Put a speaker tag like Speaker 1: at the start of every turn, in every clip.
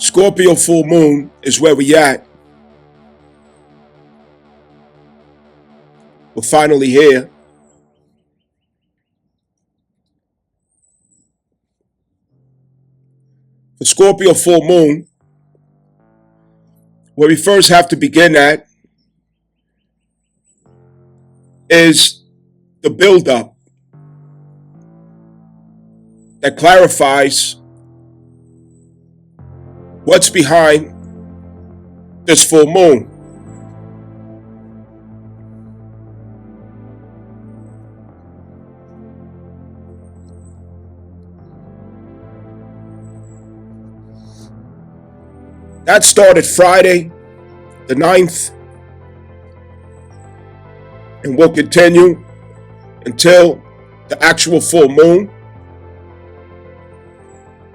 Speaker 1: Scorpio full moon is where we at. We're finally here. The Scorpio full moon, where we first have to begin at is the buildup that clarifies what's behind this full moon. That started Friday, the 9th, and will continue until the actual full moon.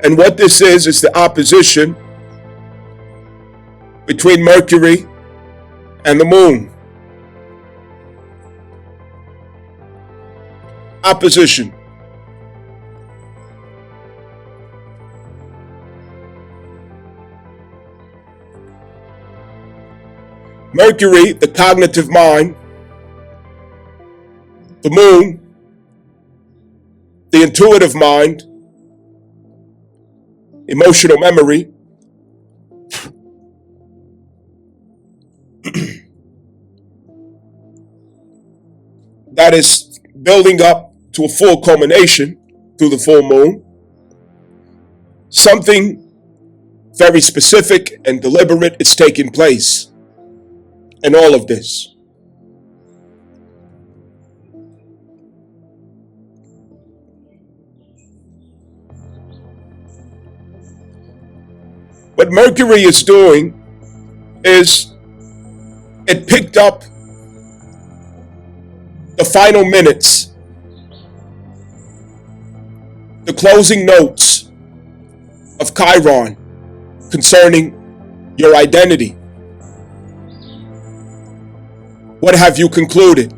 Speaker 1: And what this is the opposition between Mercury and the moon. Opposition. Mercury, the cognitive mind. The moon, the intuitive mind, emotional memory. That is building up to a full culmination through the full moon. Something very specific and deliberate is taking place in all of this. What Mercury is doing is it picked up the final minutes, the closing notes of Chiron concerning your identity. What have you concluded?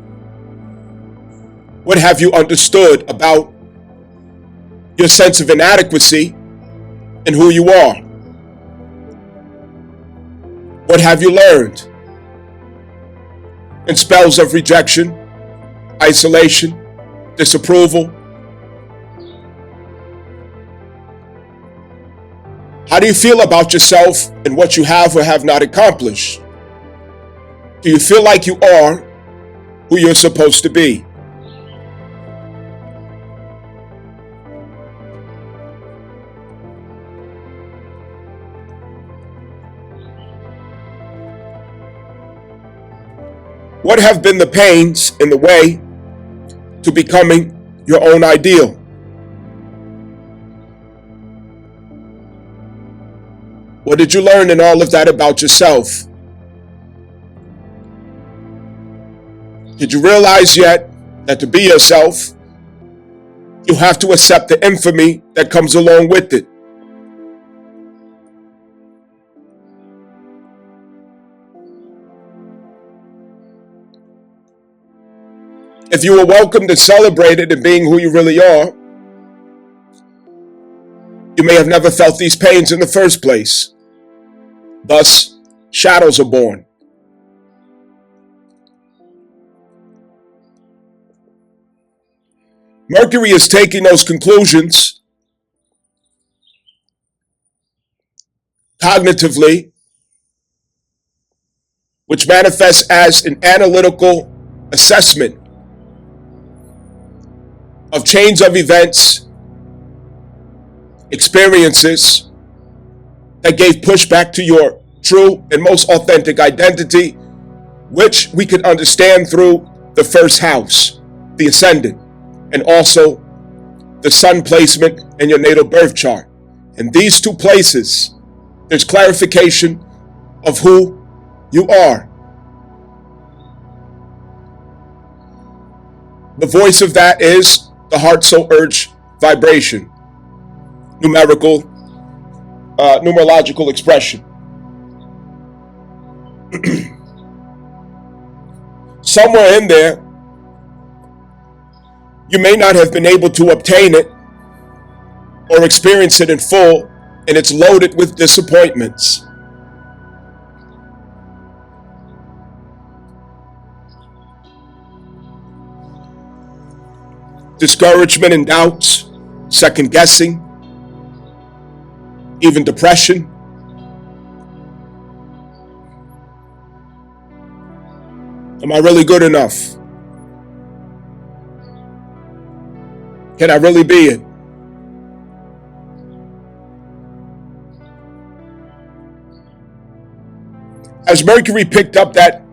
Speaker 1: What have you understood about your sense of inadequacy and who you are? What have you learned in spells of rejection, isolation, disapproval? How do you feel about yourself and what you have or have not accomplished? Do you feel like you are who you're supposed to be? What have been the pains in the way to becoming your own ideal? What did you learn in all of that about yourself? Did you realize yet that to be yourself, you have to accept the infamy that comes along with it? If you were welcomed and celebrated in being who you really are, you may have never felt these pains in the first place. Thus, shadows are born. Mercury is taking those conclusions cognitively, which manifests as an analytical assessment of chains of events, experiences that gave pushback to your true and most authentic identity, which we could understand through the first house, the ascendant, and also the sun placement in your natal birth chart. In these two places, there's clarification of who you are. The voice of that is the heart soul urge vibration, numerological expression. Somewhere in there, you may not have been able to obtain it or experience it in full and it's loaded with disappointments. Discouragement and doubts, second guessing, even depression. Am I really good enough? Can I really be it? As Mercury picked up that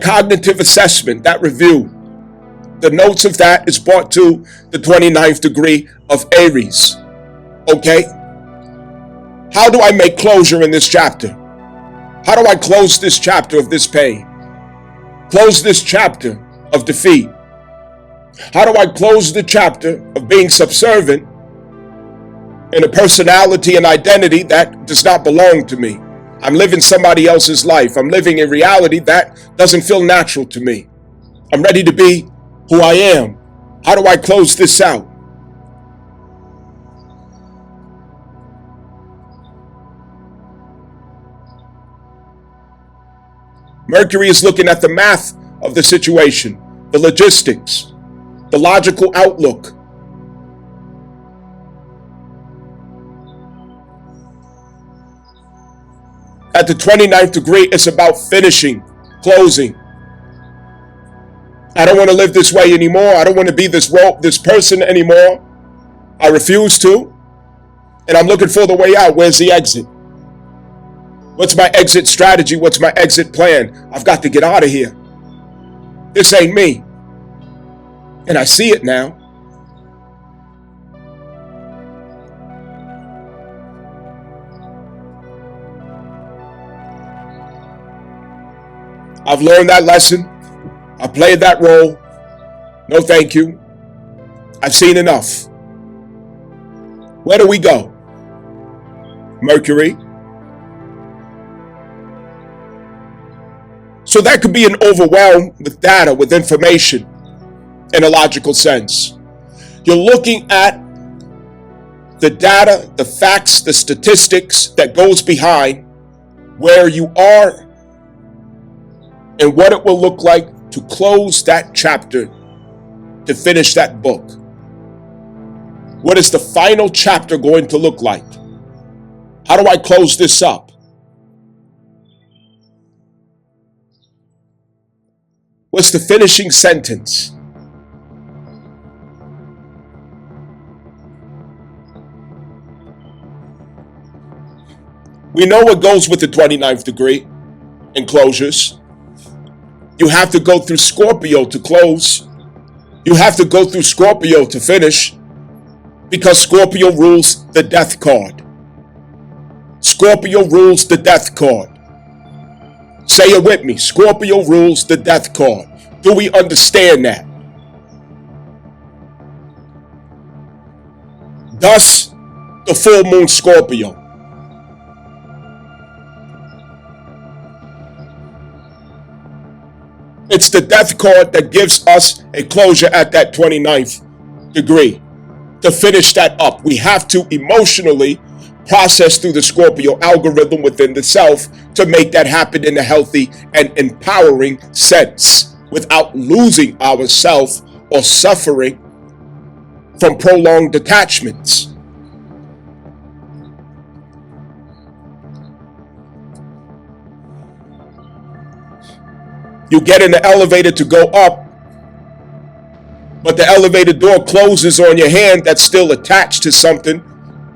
Speaker 1: cognitive assessment, that review, the notes of that is brought to the 29th degree of Aries. Okay? How do I make closure in this chapter? How do I close this chapter of this pain? Close this chapter of defeat? How do I close the chapter of being subservient in a personality and identity that does not belong to me? I'm living somebody else's life. I'm living a reality that doesn't feel natural to me. I'm ready to be who I am. How do I close this out? Mercury is looking at the math of the situation, the logistics, the logical outlook. At the 29th degree, it's about finishing, closing. I don't want to live this way anymore. I don't want to be this person anymore. I refuse to. And I'm looking for the way out. Where's the exit? What's my exit strategy? What's my exit plan? I've got to get out of here. This ain't me. And I see it now. I've learned that lesson. I played that role. No, thank you. I've seen enough. Where do we go? Mercury. So that could be an overwhelm with data, with information in a logical sense. You're looking at the data, the facts, the statistics that goes behind where you are and what it will look like to close that chapter, to finish that book. What is the final chapter going to look like? How do I close this up? What's the finishing sentence? We know what goes with the 29th degree in closures. You have to go through Scorpio to close. You have to go through Scorpio to finish, because Scorpio rules the death card. Scorpio rules the death card. Say it with me. Scorpio rules the death card. Do we understand that? Thus, the full moon Scorpio. It's the death card that gives us a closure at that 29th degree. To finish that up, we have to emotionally process through the Scorpio algorithm within the self to make that happen in a healthy and empowering sense without losing ourselves or suffering from prolonged attachments. You get in the elevator to go up, but the elevator door closes on your hand that's still attached to something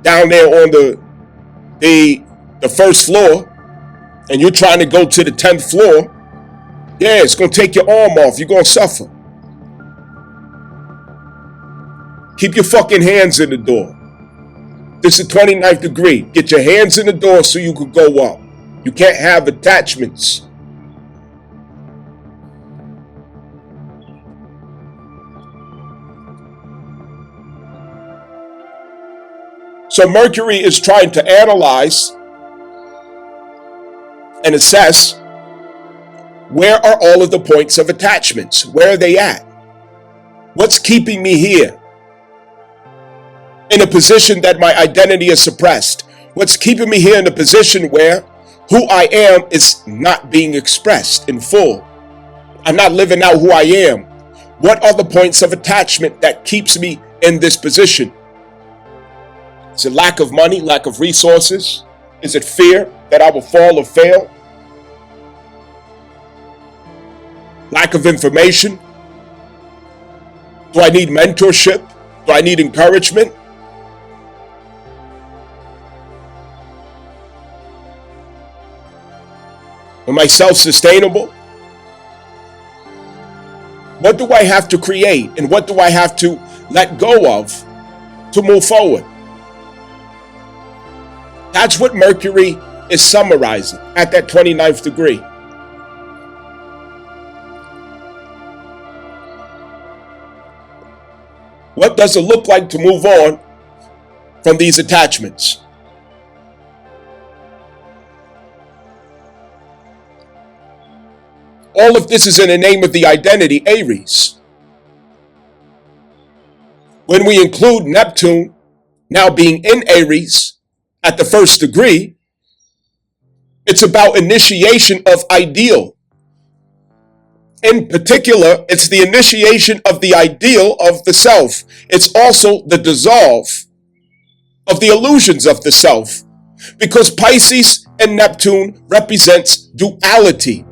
Speaker 1: down there on the first floor, and you're trying to go to the 10th floor. Yeah, it's going to take your arm off. You're going to suffer. Keep your fucking hands in the door. This is 29th degree. Get your hands in the door so you could go up. You can't have attachments. So Mercury is trying to analyze and assess, where are all of the points of attachments? Where are they at? What's keeping me here? in a position that my identity is suppressed? What's keeping me here in a position where who I am is not being expressed in full? I'm not living out who I am. What are the points of attachment that keeps me in this position? Is it lack of money, lack of resources? Is it fear that I will fall or fail? Lack of information? Do I need mentorship? Do I need encouragement? Am I self-sustainable? What do I have to create and what do I have to let go of to move forward? That's what Mercury is summarizing at that 29th degree. What does it look like to move on from these attachments? All of this is in the name of the identity, Aries. When we include Neptune now being in Aries at the first degree, it's about initiation of ideal. In particular, it's the initiation of the ideal of the self. It's also the dissolve of the illusions of the self, because Pisces and Neptune represents duality.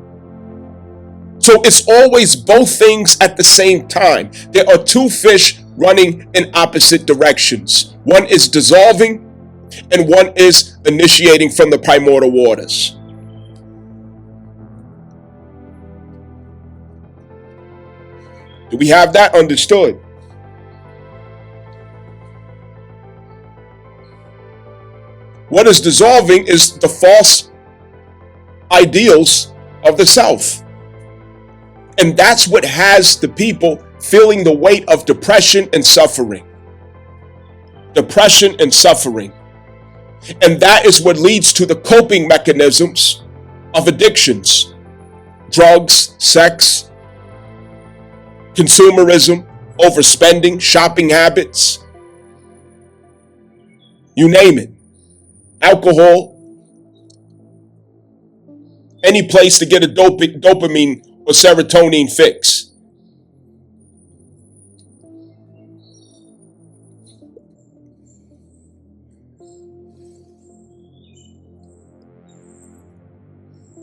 Speaker 1: So it's always both things at the same time. There are two fish running in opposite directions. One is dissolving and one is initiating from the primordial waters. Do we have that understood? What is dissolving is the false ideals of the self. And that's what has the people feeling the weight of depression and suffering. Depression and suffering. And that is what leads to the coping mechanisms of addictions. Drugs, sex, consumerism, overspending, shopping habits. You name it. Alcohol. Any place to get a dopamine or serotonin fix.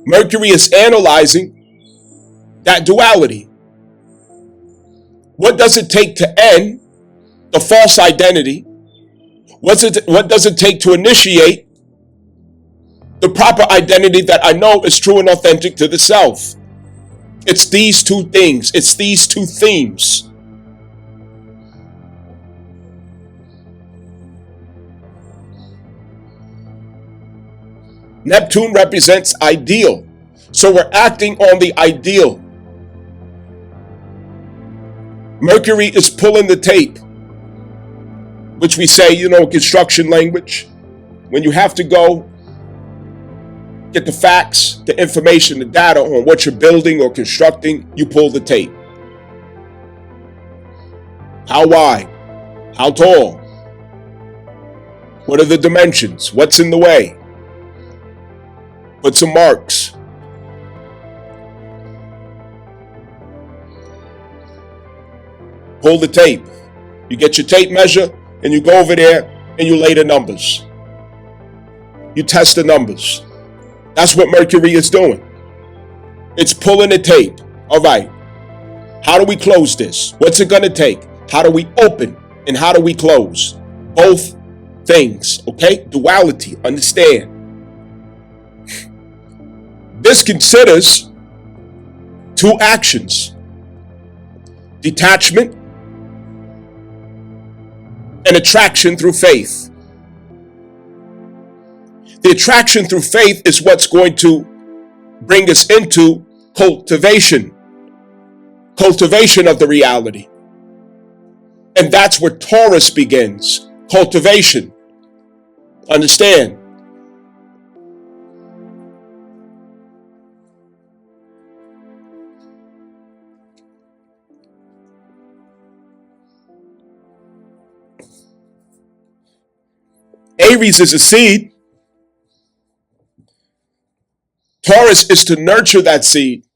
Speaker 1: Mercury is analyzing that duality. What does it take to end the false identity? What does it take to initiate the proper identity that I know is true and authentic to the self? It's these two things. It's these two themes. Neptune represents ideal. So we're acting on the ideal. Mercury is pulling the tape, which we say, construction language. When you have to go get the facts, the information, the data on what you're building or constructing, you pull the tape. How wide? How tall? What are the dimensions? What's in the way? Put some marks. Pull the tape. You get your tape measure and you go over there and you lay the numbers. You test the numbers. That's what Mercury is doing. It's pulling the tape. All right. How do we close this? What's it going to take? How do we open and how do we close? Both things. Okay? Duality. Understand. This considers two actions. Detachment and attraction through faith. The attraction through faith is what's going to bring us into cultivation of the reality. And that's where Taurus begins, cultivation. Understand? Aries is a seed. Taurus is to nurture that seed,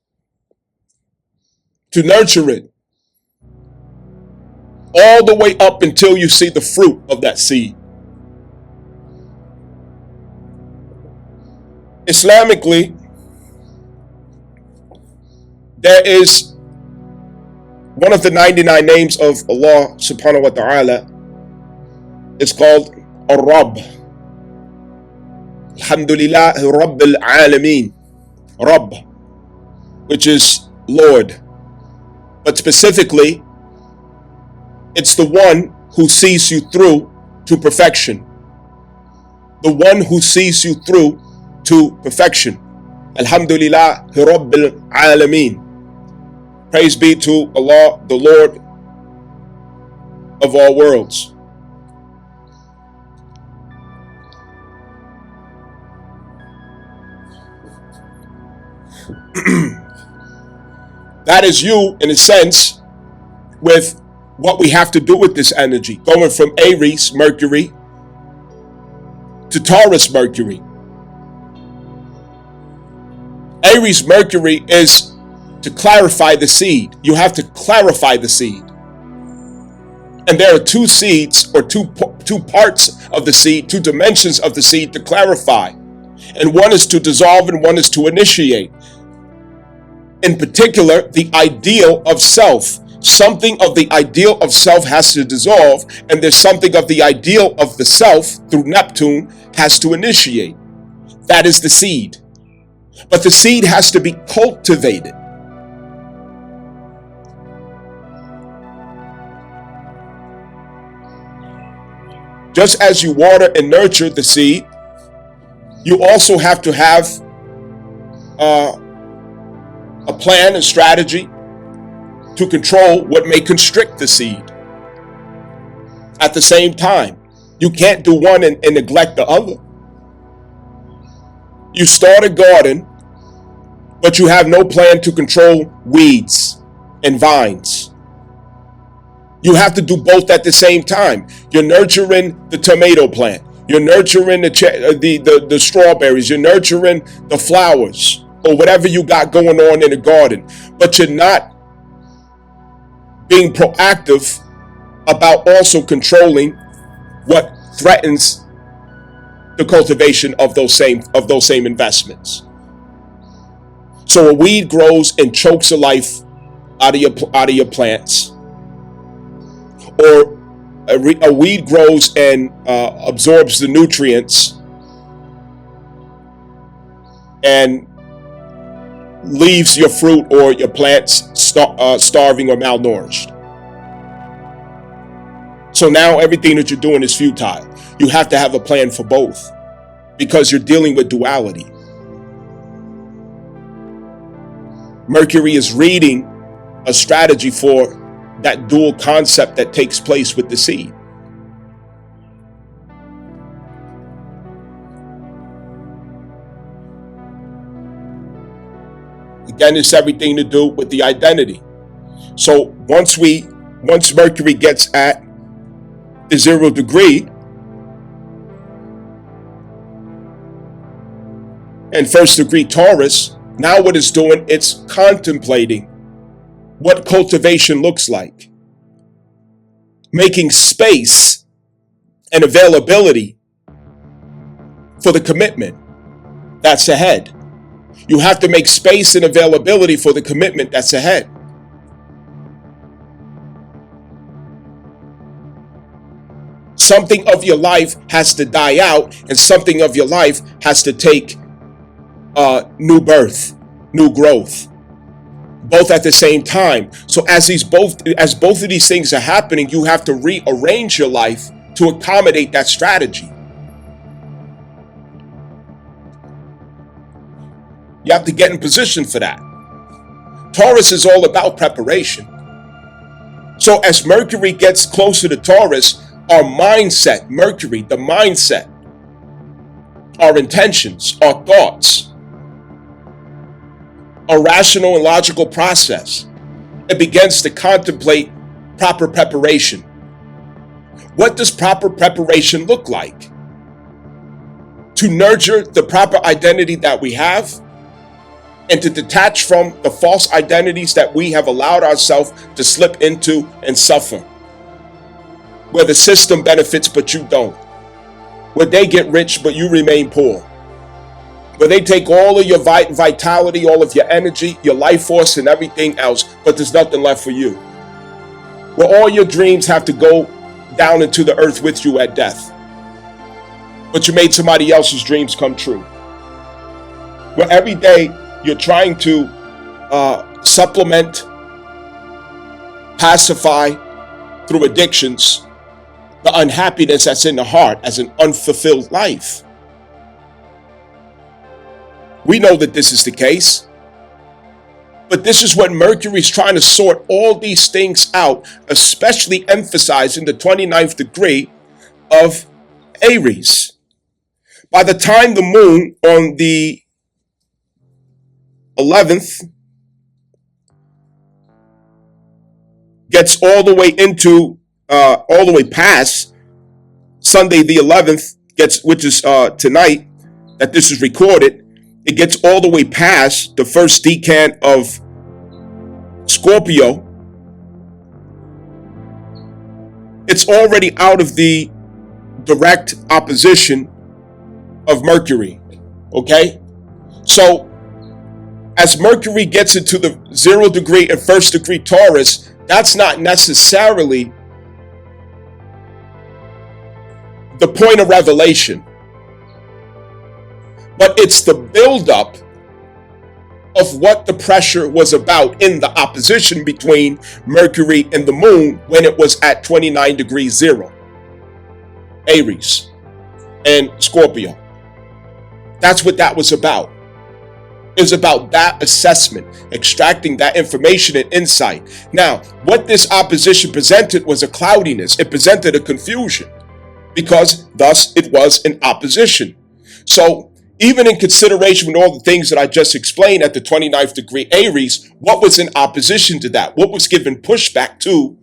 Speaker 1: to nurture it all the way up until you see the fruit of that seed. Islamically, there is one of the 99 names of Allah subhanahu wa ta'ala. It's called Ar-Rabb. Alhamdulillah Rabbil Alameen. Rabb, which is Lord. But specifically, it's the one who sees you through to perfection. The one who sees you through to perfection. Alhamdulillah Rabbil Alameen. Praise be to Allah, the Lord of all worlds. That is you, in a sense, with what we have to do with this energy, going from Aries, Mercury, to Taurus, Mercury. Aries, Mercury is to clarify the seed. You have to clarify the seed. And there are two seeds, or two parts of the seed, two dimensions of the seed to clarify. And one is to dissolve and one is to initiate. In particular, the ideal of self. Something of the ideal of self has to dissolve, and there's something of the ideal of the self, through Neptune, has to initiate. That is the seed. But the seed has to be cultivated. Just as you water and nurture the seed, you also have to have a plan and strategy to control what may constrict the seed. At the same time, you can't do one and neglect the other. You start a garden, but you have no plan to control weeds and vines. You have to do both at the same time. You're nurturing the tomato plant. You're nurturing the strawberries. You're nurturing the flowers or whatever you got going on in the garden. But you're not being proactive about also controlling what threatens the cultivation of those same investments. So a weed grows and chokes the life out of your plants, or a weed grows and absorbs the nutrients and leaves your fruit or your plants starving or malnourished. So now everything that you're doing is futile. You have to have a plan for both, because you're dealing with duality. Mercury is reading a strategy for that dual concept that takes place with the seed. Again, it's everything to do with the identity. So once Mercury gets at the 0 degree, and first degree Taurus, now what it's doing, it's contemplating what cultivation looks like, making space and availability for the commitment that's ahead. You have to make space and availability for the commitment that's ahead. Something of your life has to die out, and something of your life has to take new birth, new growth, both at the same time. So as both of these things are happening, you have to rearrange your life to accommodate that strategy. You have to get in position for that. Taurus is all about preparation. So as Mercury gets closer to Taurus, our mindset, Mercury, the mindset, our intentions, our thoughts, a rational and logical process, it begins to contemplate proper preparation. What does proper preparation look like? to nurture the proper identity that we have and to detach from the false identities that we have allowed ourselves to slip into and suffer, where the system benefits but you don't, where they get rich but you remain poor, where they take all of your vitality, all of your energy, your life force and everything else, but there's nothing left for you, where all your dreams have to go down into the earth with you at death, but you made somebody else's dreams come true, where every day you're trying to supplement, pacify through addictions, the unhappiness that's in the heart as an unfulfilled life. We know that this is the case, but this is when Mercury's trying to sort all these things out, especially emphasizing the 29th degree of Aries. By the time the moon on the 11th gets all the way into all the way past Sunday the 11th, which is tonight that this is recorded, it gets all the way past the first decan of Scorpio. It's already out of the direct opposition of Mercury. Okay, so as Mercury gets into the 0 degree and 1st degree Taurus, that's not necessarily the point of revelation, but it's the buildup of what the pressure was about in the opposition between Mercury and the moon when it was at 29 degrees 0, Aries and Scorpio. That's what that was about. It was about that assessment, extracting that information and insight. Now, what this opposition presented was a cloudiness. It presented a confusion because thus it was an opposition. So even in consideration with all the things that I just explained at the 29th degree Aries, what was in opposition to that? What was giving pushback to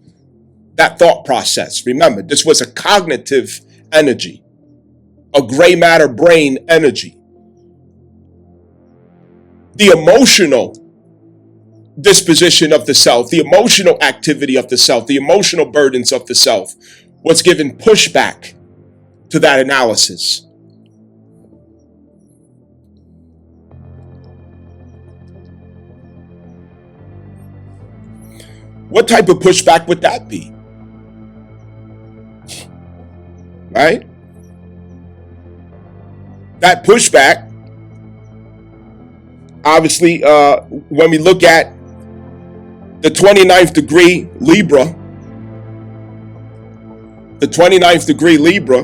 Speaker 1: that thought process? Remember, this was a cognitive energy, a gray matter brain energy. The emotional disposition of the self, the emotional activity of the self, the emotional burdens of the self was given pushback to that analysis. What type of pushback would that be? Right? That pushback, obviously, when we look at the 29th degree Libra, the 29th degree Libra,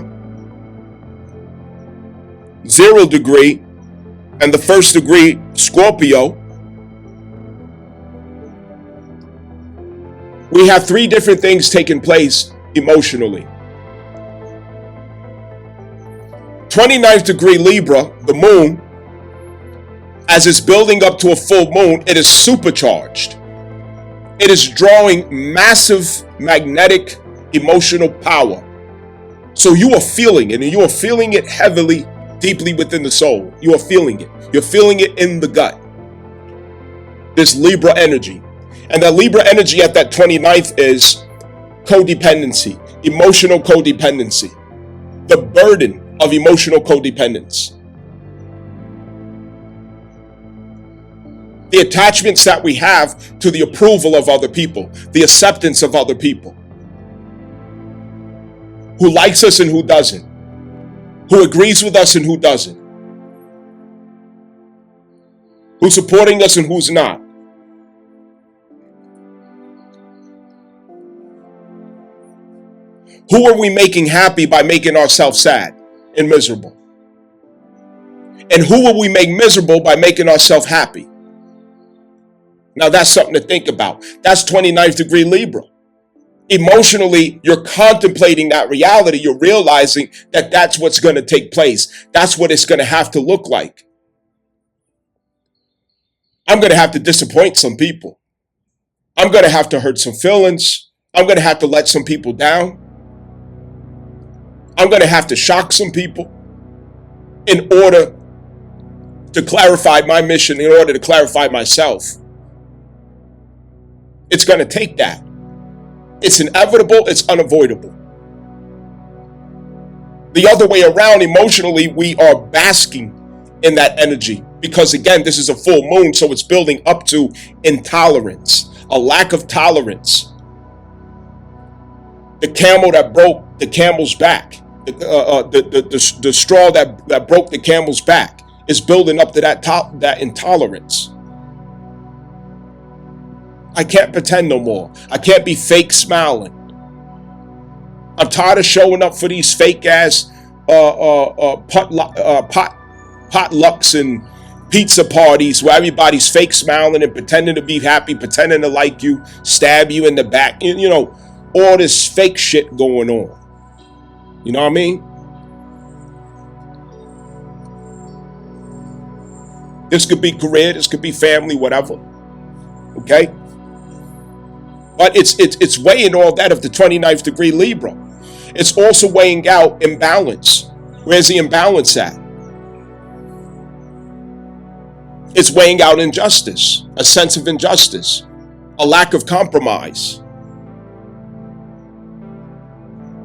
Speaker 1: 0 degree, and the 1st degree Scorpio, we have 3 different things taking place emotionally. 29th degree Libra, the moon, as it's building up to a full moon, it is supercharged. It is drawing massive magnetic emotional power. So you are feeling it, and you are feeling it heavily, deeply within the soul. You are feeling it. You're feeling it in the gut. This Libra energy. And that Libra energy at that 29th is codependency, emotional codependency, the burden of emotional codependence. The attachments that we have to the approval of other people, the acceptance of other people, who likes us and who doesn't, who agrees with us and who doesn't, who's supporting us and who's not. Who are we making happy by making ourselves sad and miserable? And who will we make miserable by making ourselves happy? Now that's something to think about. That's 29th degree Libra. Emotionally, you're contemplating that reality. You're realizing that that's what's going to take place. That's what it's going to have to look like. I'm going to have to disappoint some people. I'm going to have to hurt some feelings. I'm going to have to let some people down. I'm going to have to shock some people. in order to clarify my mission, in order to clarify myself. It's going to take that. It's inevitable. It's unavoidable. The other way around, emotionally, we are basking in that energy because, again, this is a full moon, so it's building up to intolerance, a lack of tolerance. The camel that broke the camel's back, the straw that broke the camel's back is building up to that intolerance. I can't pretend no more. I can't be fake smiling. I'm tired of showing up for these fake ass potlucks and pizza parties where everybody's fake smiling and pretending to be happy, pretending to like you, stab you in the back. You know, all this fake shit going on. You know what I mean? This could be career, this could be family, whatever. Okay? But it's weighing all that of the 29th degree Libra. It's also weighing out imbalance. Where's the imbalance at? It's weighing out injustice, a sense of injustice, a lack of compromise.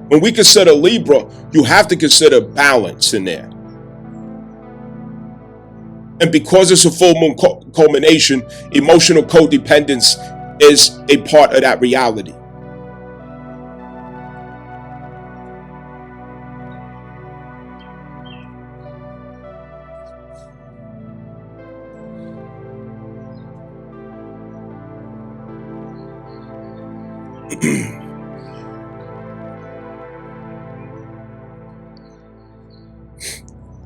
Speaker 1: When we consider Libra, you have to consider balance in there. And because it's a full moon culmination, emotional codependence is a part of that reality.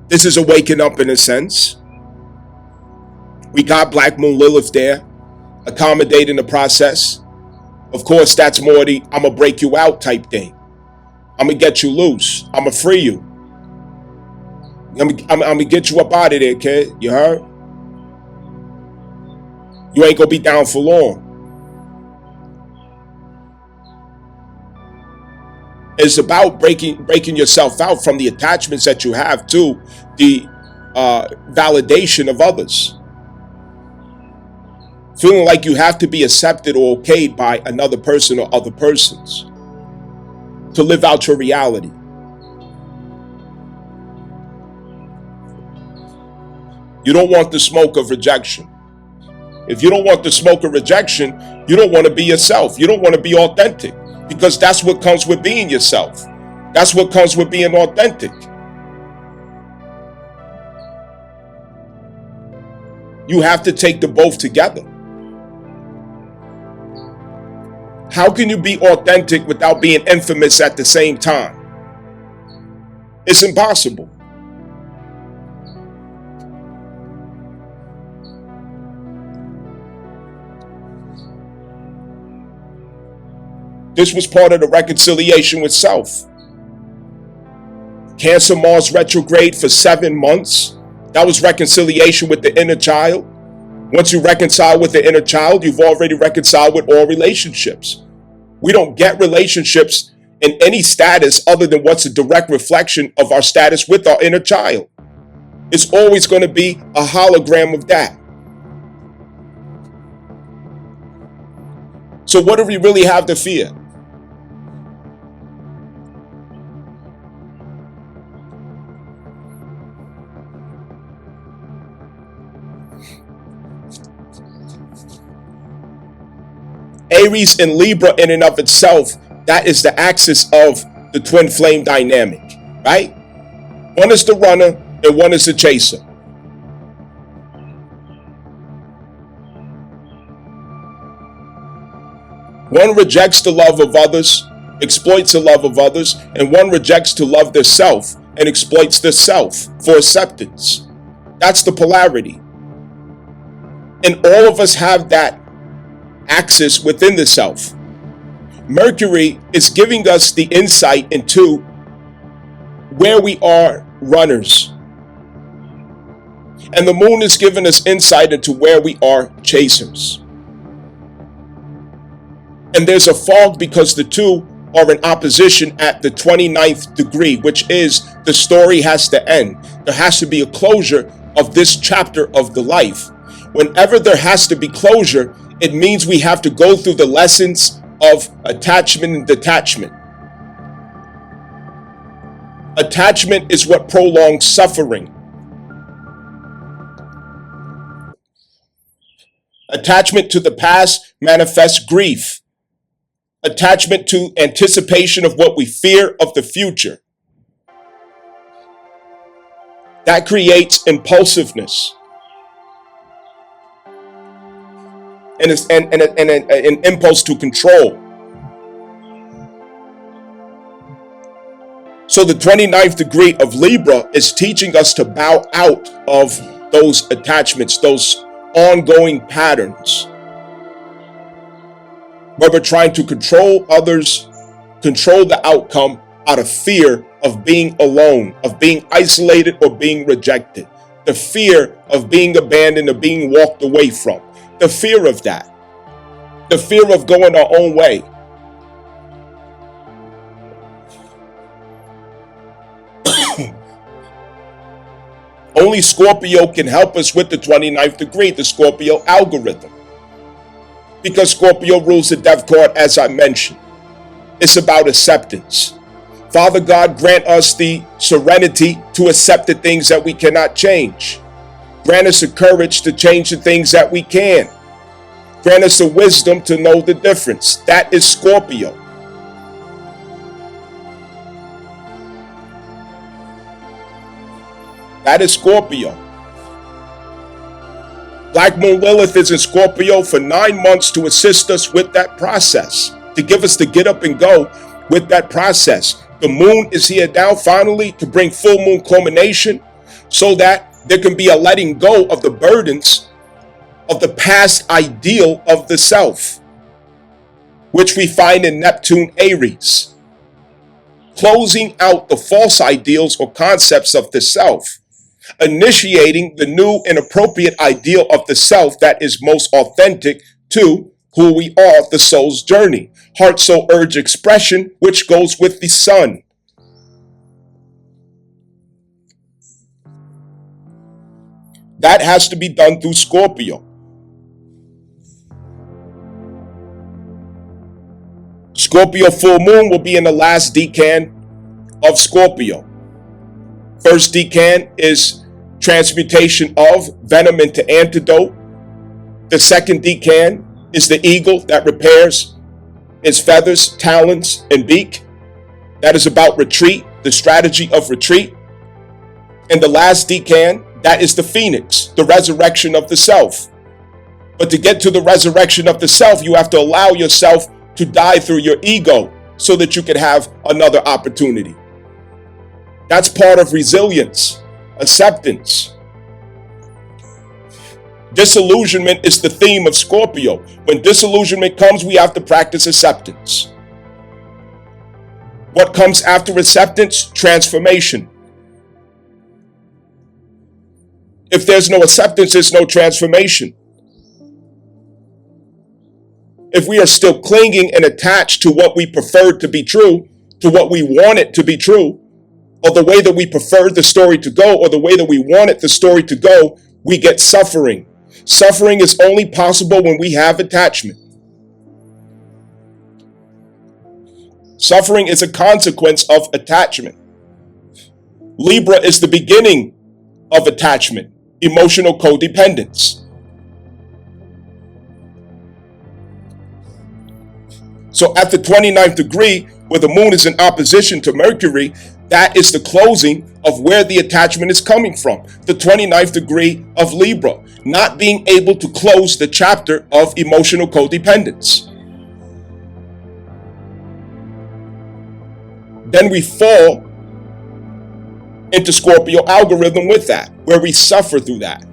Speaker 1: This is a waking up in a sense. We got Black Moon Lilith there, accommodating the process. Of course, that's more the I'm going to break you out type thing. I'm going to get you loose. I'm going to free you. I'm going to get you up out of there, kid. You heard? You ain't going to be down for long. It's about breaking yourself out from the attachments that you have to the validation of others. Feeling like you have to be accepted or okayed by another person or other persons to live out your reality. You don't want the smoke of rejection. If you don't want the smoke of rejection, you don't want to be yourself. You don't want to be authentic, because that's what comes with being yourself. That's what comes with being authentic. You have to take the both together. How can you be authentic without being infamous at the same time? It's impossible. This was part of the reconciliation with self. Cancer Mars retrograde for 7 months. That was reconciliation with the inner child. Once you reconcile with the inner child, you've already reconciled with all relationships. We don't get relationships in any status other than what's a direct reflection of our status with our inner child. It's always going to be a hologram of that. So what do we really have to fear? Aries and Libra in and of itself, that is the axis of the twin flame dynamic, right? One is the runner and one is the chaser. One rejects the love of others, exploits the love of others, and one rejects to love their self and exploits their self for acceptance. That's the polarity. And all of us have that axis within the self. Mercury is giving us the insight into where we are runners. And the moon is giving us insight into where we are chasers. And there's a fog because the two are in opposition at the 29th degree, which is the story has to end. There has to be a closure of this chapter of the life. Whenever there has to be closure, it means we have to go through the lessons of attachment and detachment. Attachment is what prolongs suffering. Attachment to the past manifests grief. Attachment to anticipation of what we fear of the future. That creates impulsiveness. And an impulse to control. So the 29th degree of Libra is teaching us to bow out of those attachments, those ongoing patterns, where we're trying to control others, control the outcome out of fear of being alone, of being isolated or being rejected, the fear of being abandoned or being walked away from, the fear of that, the fear of going our own way. Only Scorpio can help us with the 29th degree, the Scorpio algorithm. Because Scorpio rules the death card, as I mentioned. It's about acceptance. Father God, grant us the serenity to accept the things that we cannot change. Grant us the courage to change the things that we can. Grant us the wisdom to know the difference. That is Scorpio. That is Scorpio. Black Moon Lilith is in Scorpio for 9 months to assist us with that process, to give us the get up and go with that process. The moon is here now finally to bring full moon culmination so that there can be a letting go of the burdens of the past ideal of the self, which we find in Neptune Aries. Closing out the false ideals or concepts of the self. Initiating the new and appropriate ideal of the self that is most authentic to who we are, the soul's journey. Heart, soul, urge, expression, which goes with the sun. That has to be done through Scorpio. Scorpio full moon will be in the last decan of Scorpio. First decan is transmutation of venom into antidote. The second decan is the eagle that repairs its feathers, talons, and beak. That is about retreat, the strategy of retreat. And the last decan, that is the phoenix, the resurrection of the self. But to get to the resurrection of the self, you have to allow yourself to die through your ego so that you can have another opportunity. That's part of resilience, acceptance. Disillusionment is the theme of Scorpio. When disillusionment comes, we have to practice acceptance. What comes after acceptance? Transformation. If there's no acceptance, there's no transformation. If we are still clinging and attached to what we prefer to be true, to what we want it to be true, or the way that we prefer the story to go, or the way that we wanted the story to go, we get suffering. Suffering is only possible when we have attachment. Suffering is a consequence of attachment. Libra is the beginning of attachment, emotional codependence. So at the 29th degree, where the moon is in opposition to Mercury, that is the closing of where the attachment is coming from. The 29th degree of Libra, not being able to close the chapter of emotional codependence. Then we fall into Scorpio algorithm with that, where we suffer through that.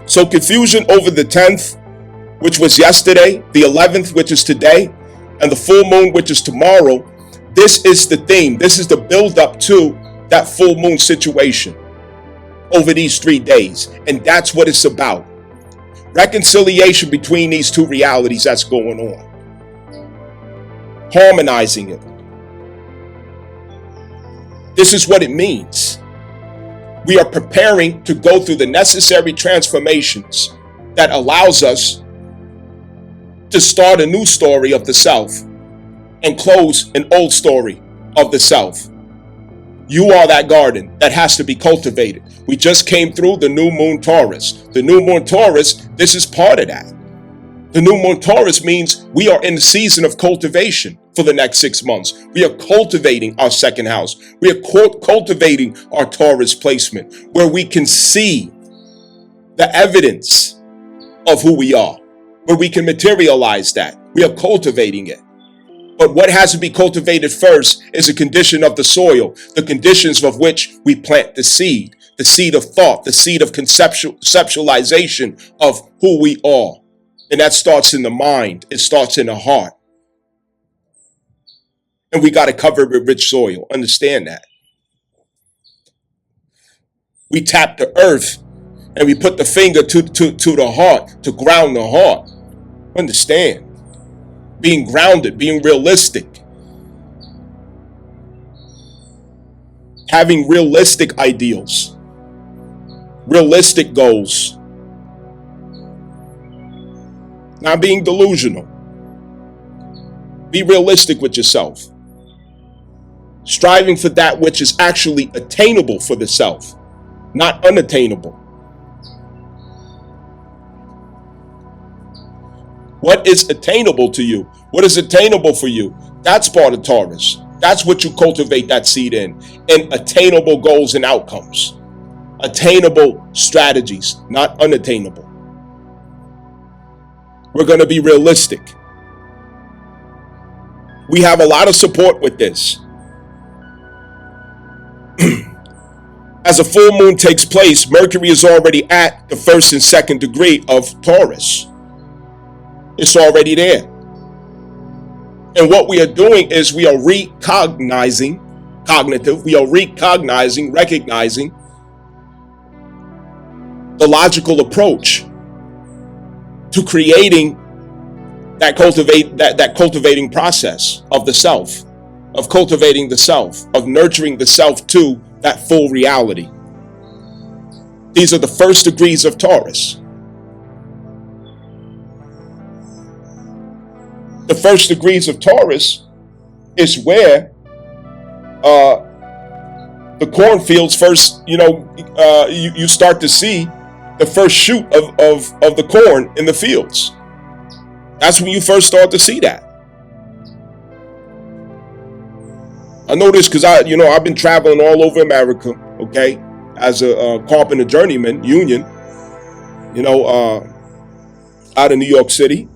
Speaker 1: So confusion over the 10th, which was yesterday, the 11th, which is today, and the full moon, which is tomorrow. This is the theme. This is the build up to that full moon situation over these 3 days. And that's what it's about. Reconciliation between these two realities that's going on. Harmonizing it. This is what it means. We are preparing to go through the necessary transformations that allows us to start a new story of the self and close an old story of the self. You are that garden that has to be cultivated. We just came through the new moon Taurus. The new moon Taurus, this is part of that. The new moon Taurus means we are in the season of cultivation for the next 6 months. We are cultivating our second house. We are cultivating our Taurus placement where we can see the evidence of who we are, where we can materialize that. We are cultivating it. But what has to be cultivated first is a condition of the soil, the conditions of which we plant the seed of thought, the seed of conceptualization of who we are. And that starts in the mind. It starts in the heart. And we got to cover it with rich soil. Understand that. We tap the earth and we put the finger to the heart, to ground the heart. Understand. Being grounded, being realistic. Having realistic ideals. Realistic goals. Not being delusional. Be realistic with yourself. Striving for that which is actually attainable for the self, not unattainable. What is attainable to you? What is attainable for you? That's part of Taurus. That's what you cultivate that seed in attainable goals and outcomes. Attainable strategies, not unattainable. We're going to be realistic. We have a lot of support with this. As a full moon takes place, Mercury is already at the 1st and 2nd degree of Taurus. It's already there. And what we are doing is we are recognizing the logical approach to creating that cultivating process of the self, of cultivating the self, of nurturing the self to that full reality. These are the 1st degrees of Taurus. The 1st degrees of Taurus is where the cornfields first, you start to see the first shoot of the corn in the fields. That's when you first start to see that. I know this because I've been traveling all over America, okay, as a carpenter journeyman union, out of New York City.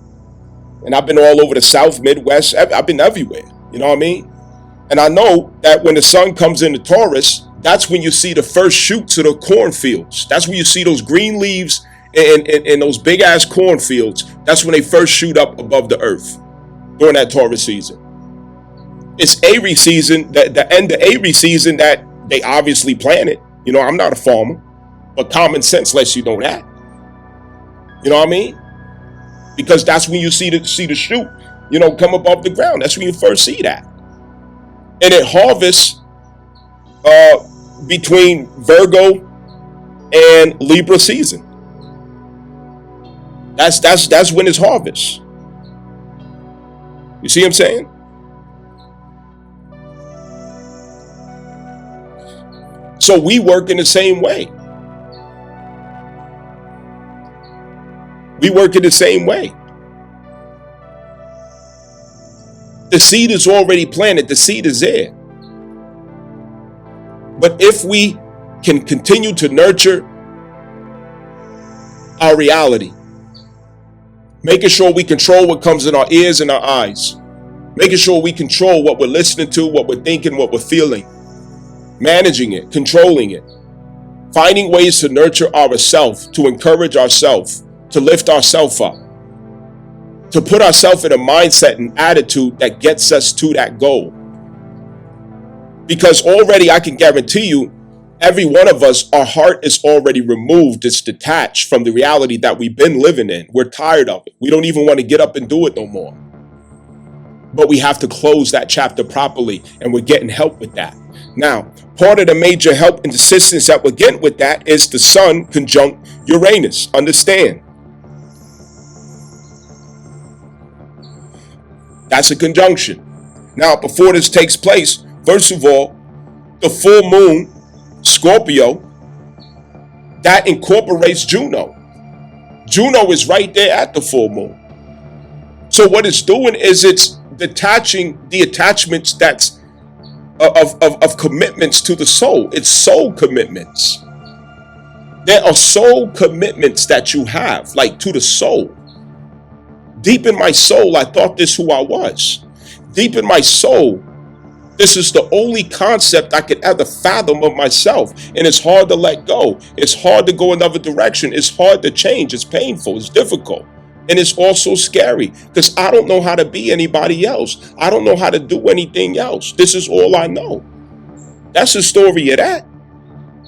Speaker 1: And I've been all over the South, Midwest. I've been everywhere. You know what I mean? And I know that when the sun comes into Taurus, that's when you see the first shoots of the cornfields. That's when you see those green leaves and those big ass cornfields. That's when they first shoot up above the earth during that Taurus season. It's Aries season, the end of Aries season that they obviously planted. I'm not a farmer, but common sense lets you know that. You know what I mean? Because that's when you see the shoot, come above the ground. That's when you first see that. And it harvests between Virgo and Libra season. That's when it's harvest. You see what I'm saying? So we work in the same way. We work in the same way. The seed is already planted. The seed is there. But if we can continue to nurture our reality, making sure we control what comes in our ears and our eyes, making sure we control what we're listening to, what we're thinking, what we're feeling, managing it, controlling it, finding ways to nurture ourselves, to encourage ourselves, to lift ourselves up, to put ourselves in a mindset and attitude that gets us to that goal. Because already I can guarantee you, Every one of us, our heart is already removed. It's detached from the reality that we've been living in. We're tired of it. We don't even want to get up and do it no more. But we have to close that chapter properly, and we're getting help with that. Now, part of the major help and assistance that we're getting with that is the Sun conjunct Uranus. Understand? That's a conjunction. Now, before this takes place, first of all, the full moon, Scorpio, that incorporates Juno. Juno is right there at the full moon. So what it's doing is it's detaching the attachments that's of commitments to the soul. It's soul commitments. There are soul commitments that you have, like to the soul. Deep in my soul, I thought this who I was. Deep in my soul, this is the only concept I could ever fathom of myself. And it's hard to let go. It's hard to go another direction. It's hard to change. It's painful. It's difficult. And it's also scary because I don't know how to be anybody else. I don't know how to do anything else. This is all I know. That's the story of that.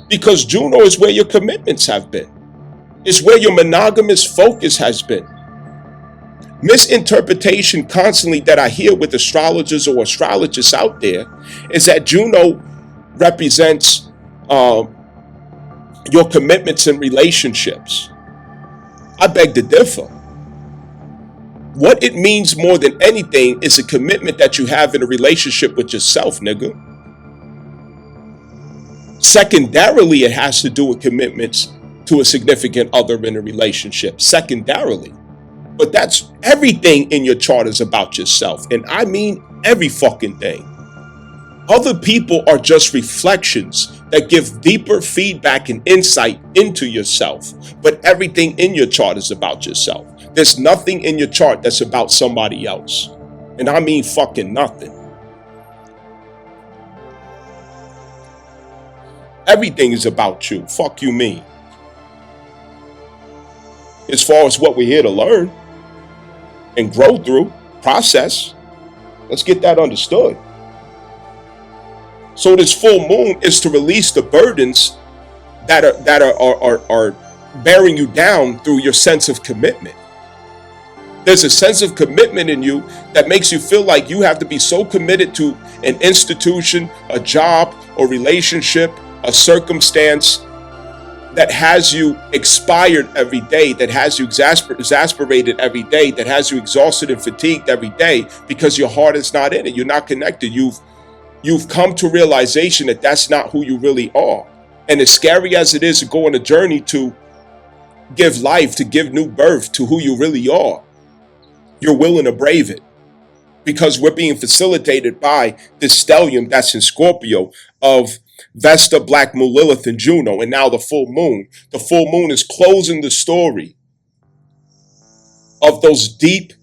Speaker 1: Because Juno is where your commitments have been. It's where your monogamous focus has been. Misinterpretation constantly that I hear with astrologers or astrologists out there is that Juno represents your commitments and relationships. I beg to differ. What it means more than anything is a commitment that you have in a relationship with yourself, nigga. Secondarily, it has to do with commitments to a significant other in a relationship. Secondarily. But that's everything in your chart is about yourself. And I mean every fucking thing. Other people are just reflections that give deeper feedback and insight into yourself. But everything in your chart is about yourself. There's nothing in your chart that's about somebody else. And I mean fucking nothing. Everything is about you. Fuck you mean. As far as what we're here to learn and grow through, process, let's get that understood. So this full moon is to release the burdens that are bearing you down through your sense of commitment. There's a sense of commitment in you that makes you feel like you have to be so committed to an institution, a job, or relationship, a circumstance that has you expired every day, that has you exasperated every day, that has you exhausted and fatigued every day because your heart is not in it. You're not connected. You've come to realization that that's not who you really are. And as scary as it is to go on a journey to give life, to give new birth to who you really are, you're willing to brave it because we're being facilitated by this stellium that's in Scorpio of Vesta, Black Moon, Lilith, and Juno, and now the full moon. The full moon is closing the story of those deep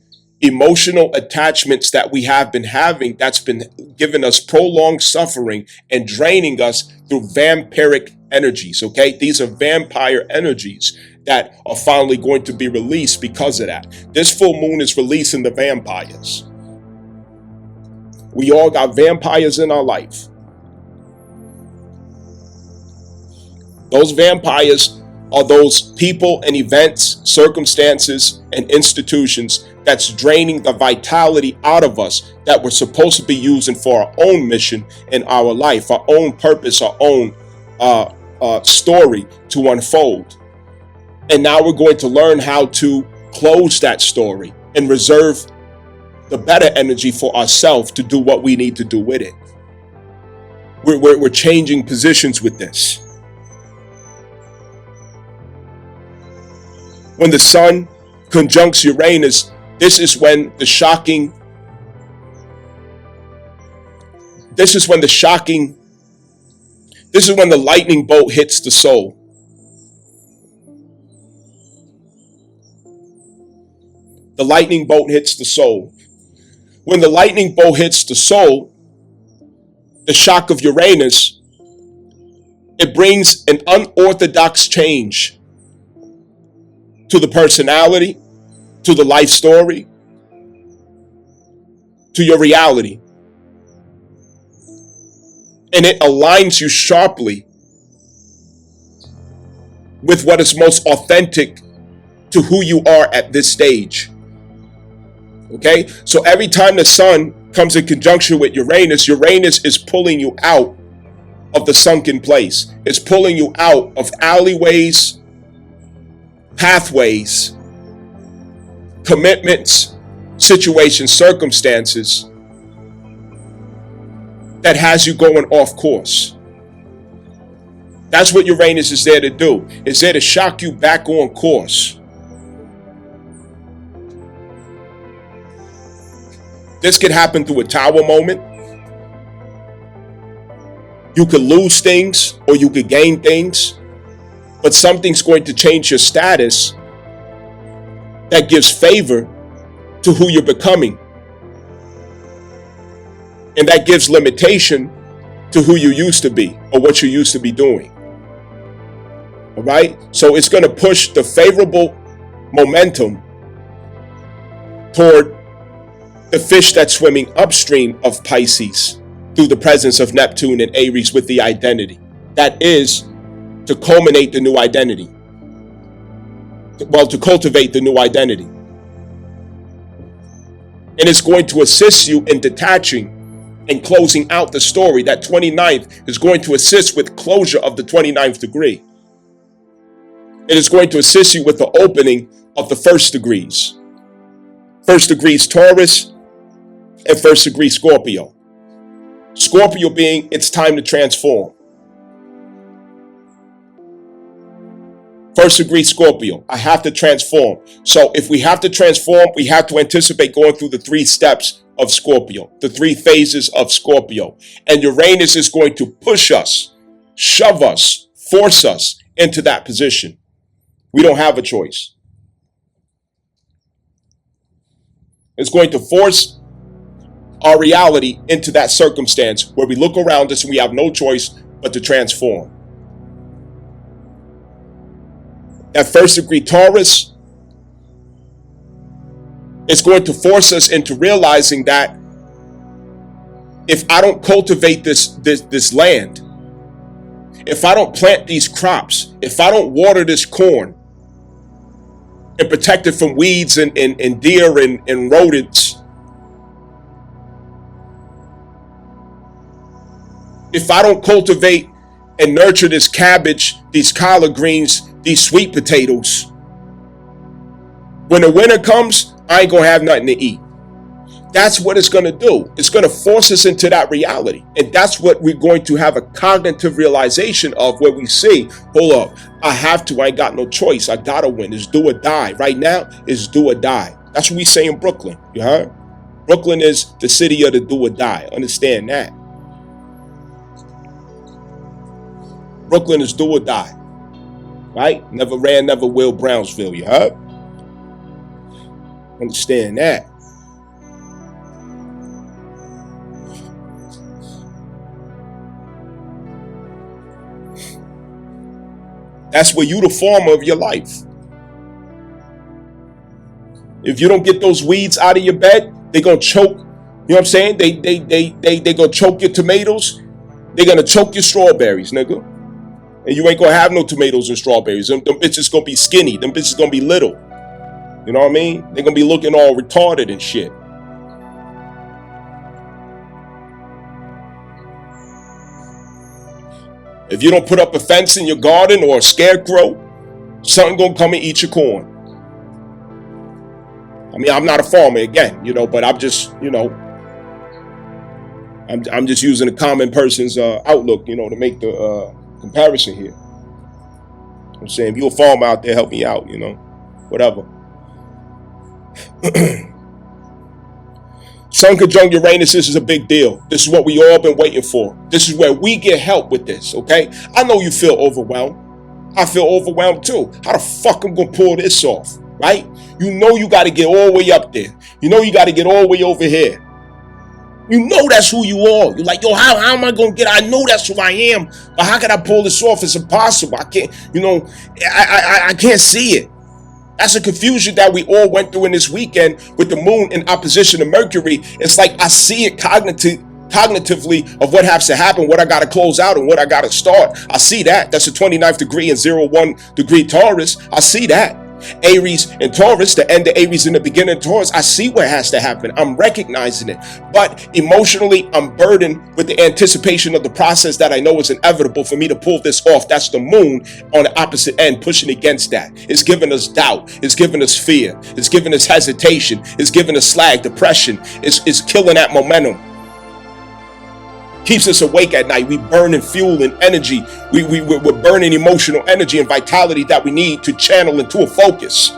Speaker 1: emotional attachments that we have been having that's been giving us prolonged suffering and draining us through vampiric energies, okay? These are vampire energies that are finally going to be released because of that. This full moon is releasing the vampires. We all got vampires in our life. Those vampires are those people and events, circumstances, and institutions that's draining the vitality out of us that we're supposed to be using for our own mission in our life, our own purpose, our own story to unfold. And now we're going to learn how to close that story and reserve the better energy for ourselves to do what we need to do with it. We're changing positions with this. When the sun conjuncts Uranus, this is when the lightning bolt hits the soul. The lightning bolt hits the soul. When the lightning bolt hits the soul, the shock of Uranus, it brings an unorthodox change to the personality, to the life story, to your reality. And it aligns you sharply with what is most authentic to who you are at this stage. Okay? So every time the sun comes in conjunction with Uranus, Uranus is pulling you out of the sunken place. It's pulling you out of alleyways, pathways, commitments, situations, circumstances that has you going off course. That's what Uranus is there to do. It's there to shock you back on course. This could happen through a tower moment. You could lose things or you could gain things, but something's going to change your status that gives favor to who you're becoming. And that gives limitation to who you used to be or what you used to be doing. All right? So it's going to push the favorable momentum toward the fish that's swimming upstream of Pisces through the presence of Neptune and Aries with the identity. That is to culminate the new identity. Well, to cultivate the new identity. And it's going to assist you in detaching and closing out the story. That 29th is going to assist with closure of the 29th degree. It is going to assist you with the opening of the first degrees. First degrees Taurus and first degree Scorpio. Scorpio being it's time to transform. First degree Scorpio, I have to transform. So if we have to transform, we have to anticipate going through the 3 steps of Scorpio, the 3 phases of Scorpio. And Uranus is going to push us, shove us, force us into that position. We don't have a choice. It's going to force our reality into that circumstance where we look around us and we have no choice but to transform. That first degree Taurus is going to force us into realizing that if I don't cultivate this land, if I don't plant these crops, if I don't water this corn and protect it from weeds and deer and rodents, if I don't cultivate and nurture this cabbage, these collard greens, these sweet potatoes, when the winter comes, I ain't gonna have nothing to eat. That's what it's gonna do. It's gonna force us into that reality. And that's what we're going to have a cognitive realization of, where we see, hold up, I ain't got no choice. I gotta win. It's do or die. Right now, it's do or die. That's what we say in Brooklyn. You heard? Brooklyn is the city of the do or die. Understand that. Brooklyn is do or die. Right? Never ran, never will, Brownsville. You heard? Understand that. That's where you the former of your life. If you don't get those weeds out of your bed, they're gonna choke. You know what I'm saying? They gonna choke your tomatoes. They're gonna choke your strawberries, nigga. And you ain't gonna have no tomatoes and strawberries. Them bitches gonna be skinny. Them bitches gonna be little. You know what I mean? They're gonna be looking all retarded and shit. If you don't put up a fence in your garden or a scarecrow, something gonna come and eat your corn. I mean, I'm not a farmer again, but I'm just, I'm just using a common person's outlook, to make the comparison here. I'm saying, if you're a farmer out there, help me out, whatever. Sun conjunct Uranus, this is a big deal. This is what we all been waiting for. This is where we get help with this, okay? I know you feel overwhelmed. I feel overwhelmed too. How the fuck I'm gonna pull this off, right? You got to get all the way up there. You got to get all the way over here. That's who you are. You're like, yo, how am I gonna I know that's who I am, but how can I pull this off? It's impossible. I can't, I can't see it. That's a confusion that we all went through in this weekend with the moon in opposition to Mercury. It's like I see it cognitively of what has to happen, what I got to close out and what I got to start. I see that. That's a 29th degree and 01 degree Taurus. I see that. Aries and Taurus, the end of Aries and the beginning of Taurus, I see what has to happen. I'm recognizing it. But emotionally, I'm burdened with the anticipation of the process that I know is inevitable for me to pull this off. That's the moon on the opposite end, pushing against that. It's giving us doubt. It's giving us fear. It's giving us hesitation. It's giving us slag, depression. It's killing that momentum. Keeps us awake at night. We burning fuel and energy. We're burning emotional energy and vitality that we need to channel into a focus.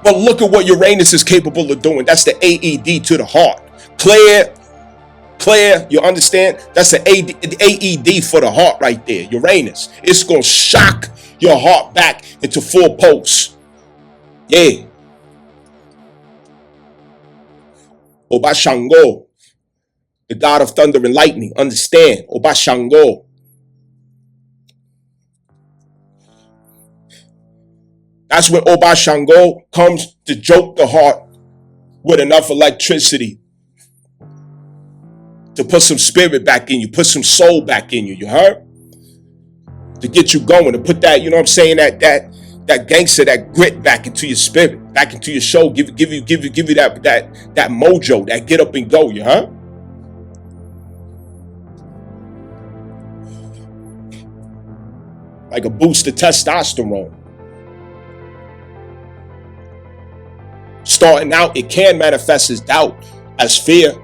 Speaker 1: But look at what Uranus is capable of doing. That's the AED to the heart. Clear, you understand? That's the AED for the heart right there, Uranus. It's going to shock your heart back into full pulse. Yeah. Oba Shango, the god of thunder and lightning. Understand, Oba Shango. That's when Oba Shango comes to jolt the heart with enough electricity to put some spirit back in you, put some soul back in you, you heard? To get you going, to put that, you know what I'm saying, that gangster, that grit back into your spirit, back into your soul, give you that mojo, that get up and go, you heard? Like a boost of testosterone. Starting out, it can manifest as doubt, as fear.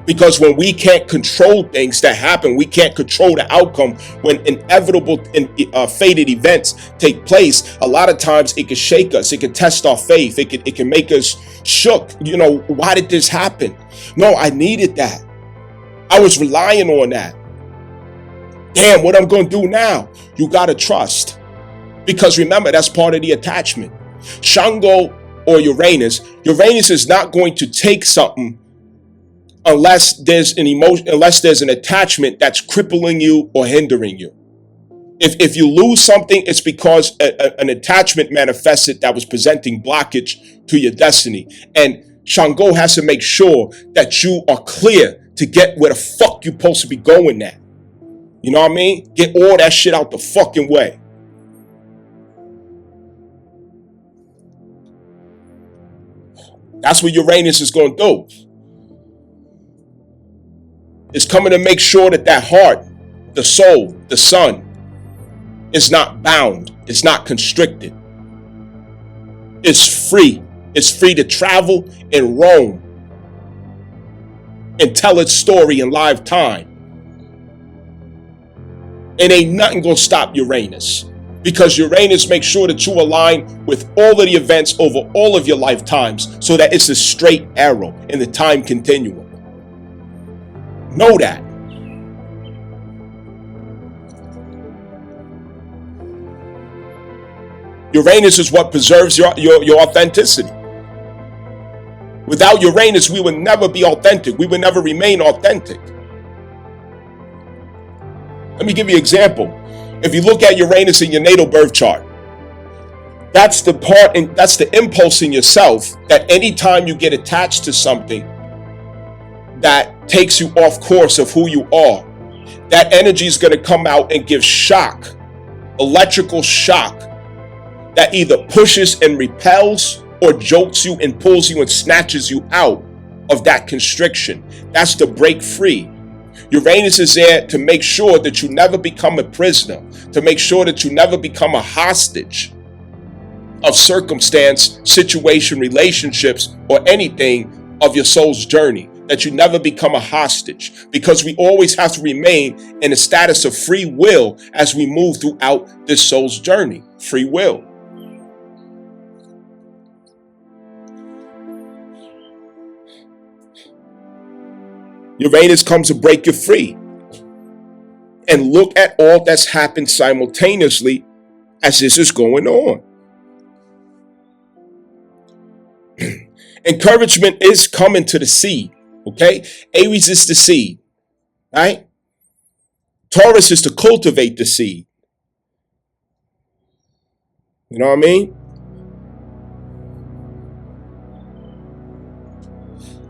Speaker 1: Because when we can't control things that happen, we can't control the outcome. When inevitable and fated events take place, a lot of times it can shake us. It can test our faith. It can make us shook. You know, why did this happen? No, I needed that. I was relying on that. Damn, what I'm going to do now? You got to trust. Because remember, that's part of the attachment. Shango or Uranus is not going to take something unless there's an emotion, unless there's an attachment that's crippling you or hindering you. If you lose something, it's because an attachment manifested that was presenting blockage to your destiny. And Shango has to make sure that you are clear to get where the fuck you're supposed to be going at. You know what I mean? Get all that shit out the fucking way. That's what Uranus is going to do. It's coming to make sure that that heart, the soul, the sun, is not bound. It's not constricted. It's free. It's free to travel and roam and tell its story in live time. And ain't nothing gonna stop Uranus, because Uranus makes sure that you align with all of the events over all of your lifetimes so that it's a straight arrow in the time continuum. Know that. Uranus is what preserves your authenticity. Without Uranus, we would never be authentic. We would never remain authentic. Let me give you an example. If you look at Uranus in your natal birth chart, that's the part, and that's the impulse in yourself that anytime you get attached to something that takes you off course of who you are, that energy is going to come out and give shock, electrical shock, that either pushes and repels or jolts you and pulls you and snatches you out of that constriction. That's the break free. Uranus is there to make sure that you never become a prisoner, to make sure that you never become a hostage of circumstance, situation, relationships, or anything of your soul's journey, that you never become a hostage, because we always have to remain in a status of free will as we move throughout this soul's journey. Free will. Uranus comes to break you free. And look at all that's happened simultaneously as this is going on. Encouragement is coming to the seed, okay? Aries is the seed, right? Taurus is to cultivate the seed. You know what I mean?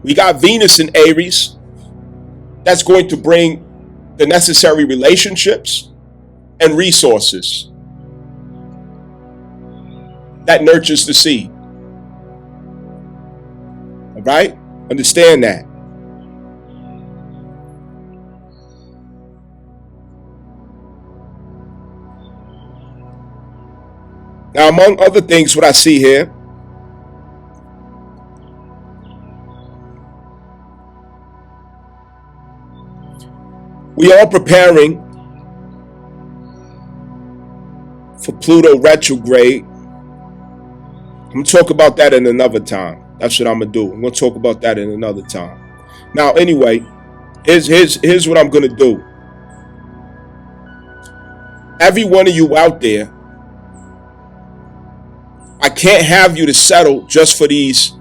Speaker 1: We got Venus in Aries. That's going to bring the necessary relationships and resources that nurtures the seed. All right? Understand that. Now, among other things, what I see here, we are preparing for Pluto retrograde. I'm going to talk about that in another time. That's what I'm going to do. I'm going to talk about that in another time. Now, anyway, here's what I'm going to do. Every one of you out there, I can't have you to settle just for these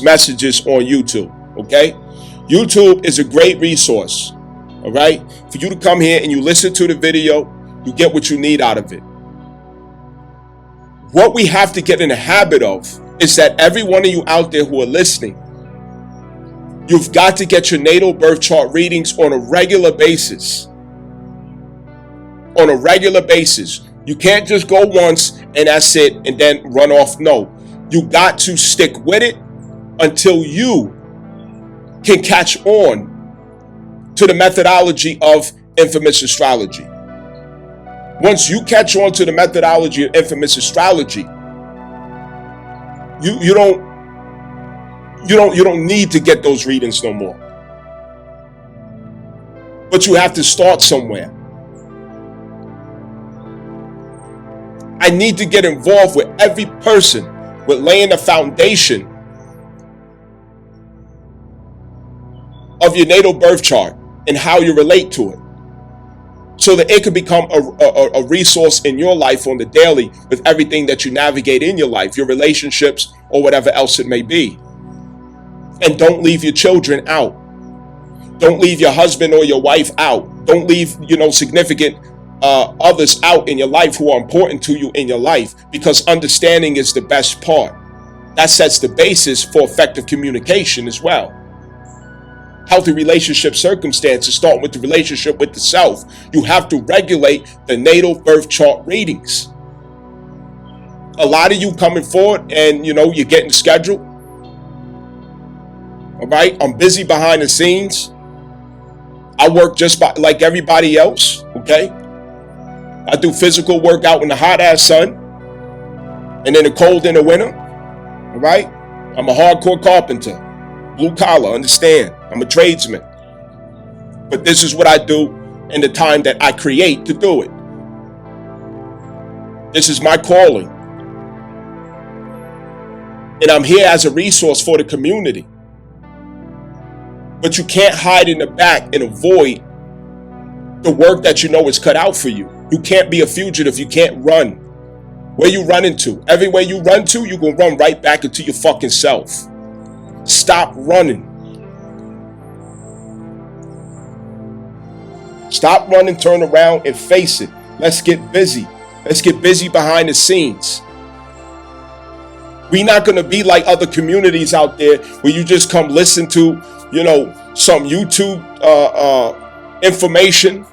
Speaker 1: messages on YouTube, okay? YouTube is a great resource, all right? For you to come here and you listen to the video, you get what you need out of it. What we have to get in the habit of is that every one of you out there who are listening, you've got to get your natal birth chart readings on a regular basis. On a regular basis. You can't just go once and that's it and then run off. No, you got to stick with it until you can catch on to the methodology of infamous astrology. Once you catch on to the methodology of infamous astrology, you don't need to get those readings no more. But you have to start somewhere. I need to get involved with every person with laying the foundation of your natal birth chart and how you relate to it, so that it could become a resource in your life on the daily with everything that you navigate in your life, your relationships, or whatever else it may be. And don't leave your children out. Don't leave your husband or your wife out. Don't leave, significant others out in your life who are important to you in your life, because understanding is the best part. That sets the basis for effective communication as well. Healthy relationship circumstances start with the relationship with the self. You have to regulate the natal birth chart readings. A lot of you coming forward and you're getting scheduled. All right, I'm busy behind the scenes. I work just like everybody else. Okay, I do physical work out in the hot ass sun and in the cold in the winter. All right, I'm a hardcore carpenter, blue collar, understand. I'm a tradesman. But this is what I do in the time that I create to do it. This is my calling. And I'm here as a resource for the community. But you can't hide in the back and avoid the work that you know is cut out for you. You can't be a fugitive. You can't run. Where you running to? Everywhere you run to, you're going to run right back into your fucking self. Stop running. Stop running, turn around and face it. Let's get busy. Let's get busy behind the scenes. We're not going to be like other communities out there where you just come listen to, some YouTube information,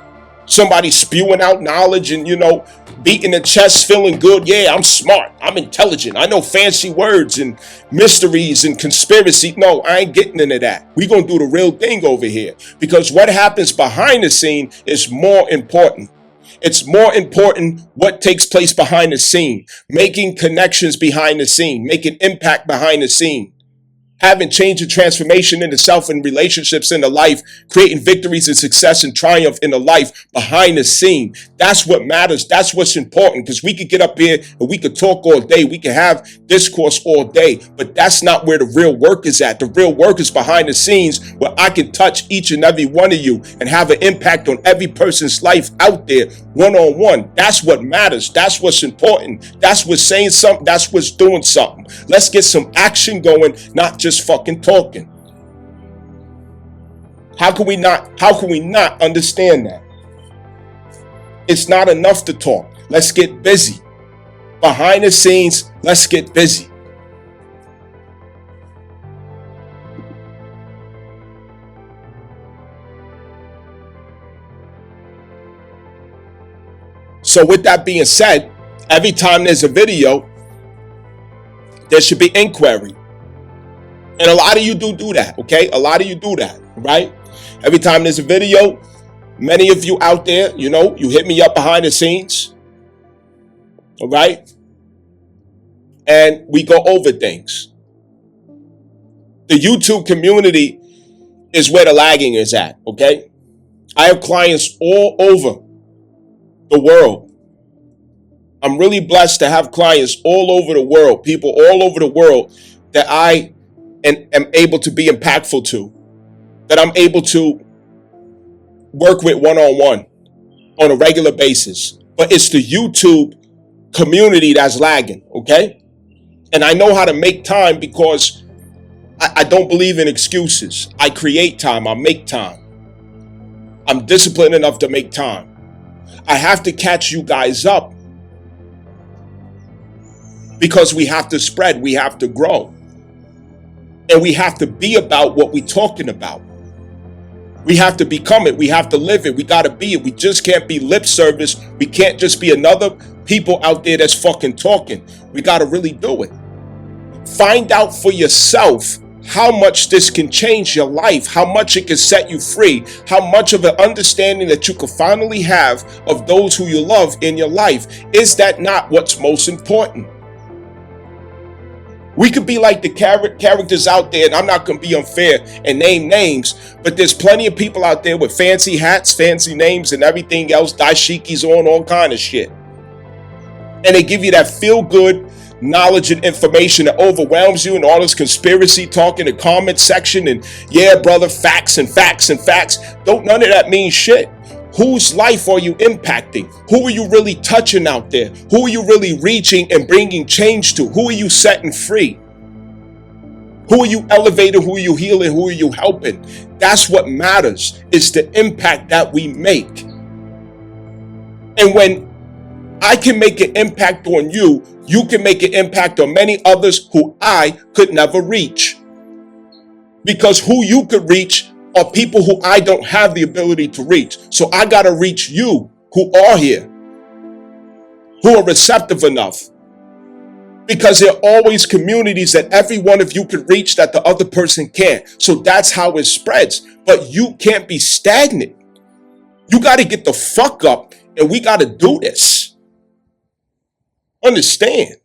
Speaker 1: somebody spewing out knowledge and, beating the chest, feeling good. Yeah, I'm smart. I'm intelligent. I know fancy words and mysteries and conspiracy. No, I ain't getting into that. We're going to do the real thing over here, because what happens behind the scene is more important. It's more important what takes place behind the scene, making connections behind the scene, making impact behind the scene. Having change and transformation in the self and relationships in the life, creating victories and success and triumph in the life behind the scene. That's what matters. That's what's important, because we could get up here and we could talk all day. We can have discourse all day, but that's not where the real work is at. The real work is behind the scenes, where I can touch each and every one of you and have an impact on every person's life out there one-on-one. That's what matters. That's what's important. That's what's saying something. That's what's doing something. Let's get some action going, not just fucking talking. How can we not understand that? It's not enough to talk. Let's get busy. Behind the scenes, let's get busy. So with that being said, every time there's a video, there should be inquiry. And a lot of you do that, okay? A lot of you do that, right? Every time there's a video, many of you out there, you know, you hit me up behind the scenes, all right? And we go over things. The YouTube community is where the lagging is at, okay? I have clients all over the world. I'm really blessed to have clients all over the world, people all over the world that I am able to be impactful to, that I'm able to work with one-on-one on a regular basis. But it's the YouTube community that's lagging, okay? And I know how to make time because I don't believe in excuses. I create time, I make time. I'm disciplined enough to make time. I have to catch you guys up because we have to spread, we have to grow. And we have to be about what we're talking about. We have to become it. We have to live it. We got to be it. We just can't be lip service. We can't just be another people out there that's fucking talking. We got to really do it. Find out for yourself how much this can change your life, how much it can set you free, how much of an understanding that you can finally have of those who you love in your life. Is that not what's most important? We could be like the characters out there, and I'm not going to be unfair and name names, but there's plenty of people out there with fancy hats, fancy names, and everything else, dashikis on, all kind of shit. And they give you that feel-good knowledge and information that overwhelms you and all this conspiracy talk in the comment section and, yeah, brother, facts and facts and facts. Don't none of that mean shit. Whose life are you impacting? Who are you really touching out there? Who are you really reaching and bringing change to? Who are you setting free? Who are you elevating? Who are you healing? Who are you helping? That's what matters. It's the impact that we make. And when I can make an impact on you, you can make an impact on many others who I could never reach. Because who you could reach are people who I don't have the ability to reach. So I got to reach you who are here, who are receptive enough. Because there are always communities that every one of you can reach that the other person can't. So that's how it spreads. But you can't be stagnant. You got to get the fuck up and we got to do this. Understand?